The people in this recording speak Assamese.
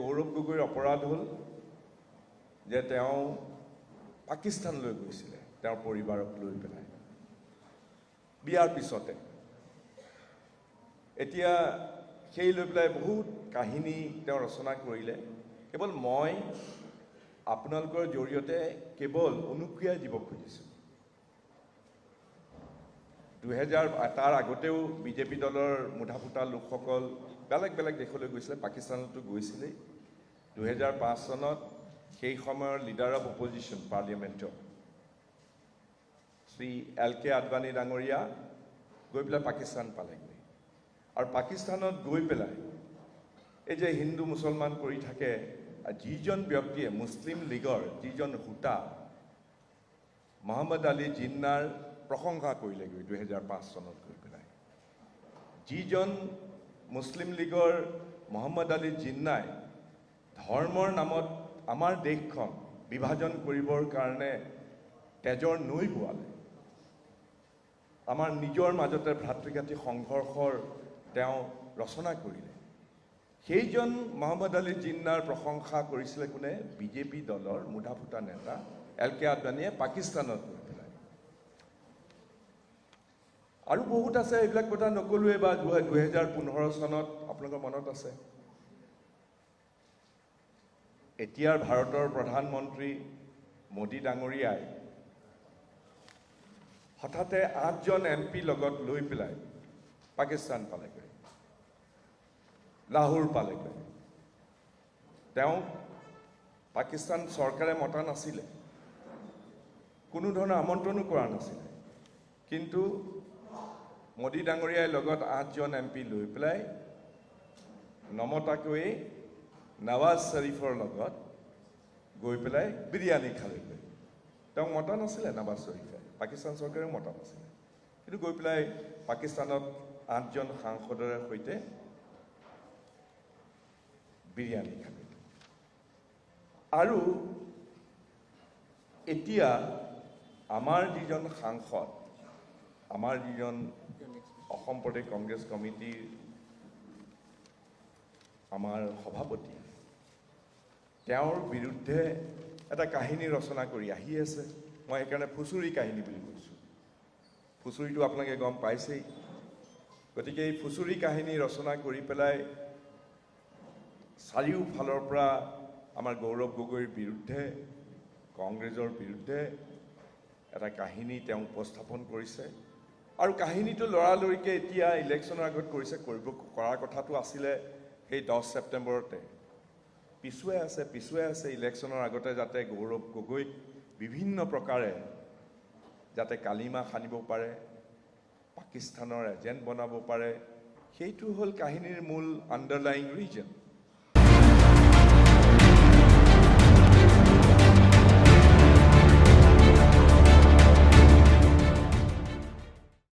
গৌৰৱ গগৈৰ অপৰাধ হ'ল যে তেওঁ পাকিস্তানলৈ গৈছিলে তেওঁৰ পৰিবাৰক লৈ পেলাই বিয়াৰ পিছতে। এতিয়া সেই লৈ পেলাই বহুত কাহিনী তেওঁ ৰচনা কৰিলে। কেৱল মই আপোনালোকৰ জৰিয়তে কেৱল অনুক্ৰিয়াই দিব খুজিছোঁ। 2000 তাৰ আগতেও বিজেপি দলৰ মুঠা ফুটা লোকসকল বেলেগ বেলেগ দেশলৈ গৈছিলে, পাকিস্তানতো গৈছিলে। 2005 চনত সেই সময়ৰ লিডাৰ অফ অপজিশ্যন পাৰ্লিয়ামেণ্টৰ শ্ৰী LK আদৱানী ডাঙৰীয়া গৈ পেলাই পাকিস্তান পালেগৈ। আৰু পাকিস্তানত গৈ পেলাই এই যে হিন্দু মুছলমান কৰি থাকে, যিজন ব্যক্তিয়ে মুছলিম লীগৰ যিজন হোতা মহম্মদ আলী জিন্নাৰ প্ৰশংসা কৰিলেগৈ 2005 চনত গৈ পেলাই। যিজন মুছলিম লীগৰ মহম্মদ আলী জিন্নাই ধৰ্মৰ নামত আমাৰ দেশখন বিভাজন কৰিবৰ কাৰণে তেজৰ নৈ বোৱালে, আমাৰ নিজৰ মাজতে ভাতৃঘাতী সংঘৰ্ষৰ তেওঁ ৰচনা কৰিলে। সেইজন মহম্মদ আলী জিন্নাৰ প্ৰশংসা কৰিছিলে কোনে? বিজেপি দলৰ মুঠা ফুটা নেতা LK আদৱানীয়ে পাকিস্তানত গৈ পেলাই। আৰু বহুত আছে, এইবিলাক কথা নকলোৱে। বা 2015 চনত আপোনালোকৰ মনত আছে, এতিয়াৰ ভাৰতৰ প্ৰধানমন্ত্ৰী মোদী ডাঙৰীয়াই হঠাতে 8জন MP লগত লৈ পেলাই পাকিস্তান পালেগৈ, লাহোৰ পালেগৈ। তেওঁ পাকিস্তান চৰকাৰে মতা নাছিলে, কোনো ধৰণৰ আমন্ত্ৰণো কৰা নাছিলে, কিন্তু মোদী ডাঙৰীয়াই লগত 8জন MP লৈ পেলাই নমতাকৈ নৱাজ শ্বৰীফৰ লগত গৈ পেলাই বিৰিয়ানী খালেগৈ। তেওঁক মতা নাছিলে নৱাজ শ্বৰীফে, পাকিস্তান চৰকাৰেও মতা নাছিলে, কিন্তু গৈ পেলাই পাকিস্তানত 8জন সাংসদৰে সৈতে বিৰিয়ানী খালে। আৰু এতিয়া আমাৰ যিজন সাংসদ, আমাৰ যিজন অসম প্ৰদেশ কংগ্ৰেছ কমিটিৰ আমাৰ সভাপতি, তেওঁৰ বিৰুদ্ধে এটা কাহিনী ৰচনা কৰি আহি আছে। মই সেইকাৰণে ফুচুৰি কাহিনী বুলি কৈছোঁ। ফুচুৰিটো আপোনালোকে গম পাইছেই। গতিকে এই ফুচুৰি কাহিনী ৰচনা কৰি পেলাই চাৰিওফালৰ পৰা আমাৰ গৌৰৱ গগৈৰ বিৰুদ্ধে, কংগ্ৰেছৰ বিৰুদ্ধে এটা কাহিনী তেওঁ উপস্থাপন কৰিছে। আৰু কাহিনীটো লৰালৰিকৈ এতিয়া ইলেকশ্যনৰ আগত কৰিছে, কৰাৰ কথাটো আছিলে সেই 10 ছেপ্টেম্বৰতে। পিছুৱাই আছে ইলেকশ্যনৰ আগতে, যাতে গৌৰৱ গগৈক বিভিন্ন প্ৰকাৰে যাতে কালিমা সানিব পাৰে, পাকিস্তানৰ এজেণ্ট বনাব পাৰে। সেইটো হ'ল কাহিনীৰ মূল আণ্ডাৰলাইং ৰিজন।